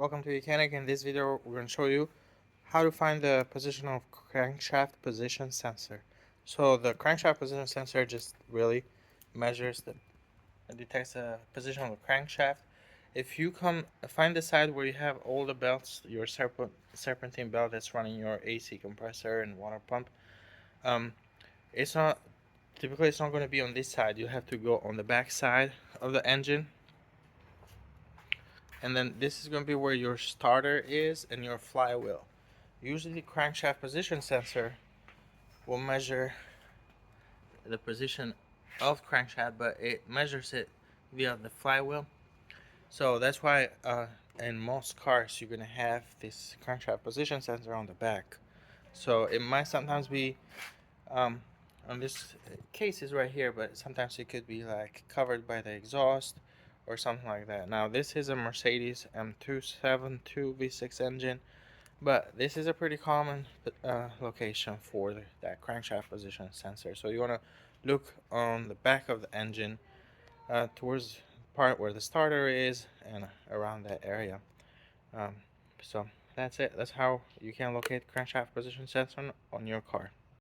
welcome to Mechanic. In this video we're going to show you how to find the position of crankshaft position sensor. So the crankshaft position sensor just really measures and detects the position of the crankshaft. If you find the side where you have all the belts, your serpentine belt that's running your AC compressor and water pump, it's not going to be on this side. You have to go on the back side of the engine. And then this is going to be where your starter is and your flywheel. Usually the crankshaft position sensor will measure the position of crankshaft, but it measures it via the flywheel. So that's why in most cars you're going to have this crankshaft position sensor on the back. So it might sometimes be on this case is right here, but sometimes it could be like covered by the exhaust or something like that. Now this is a Mercedes M272 V6 engine, but this is a pretty common location for that crankshaft position sensor. So you want to look on the back of the engine towards the part where the starter is and around that area. So that's it. That's how you can locate crankshaft position sensor on your car.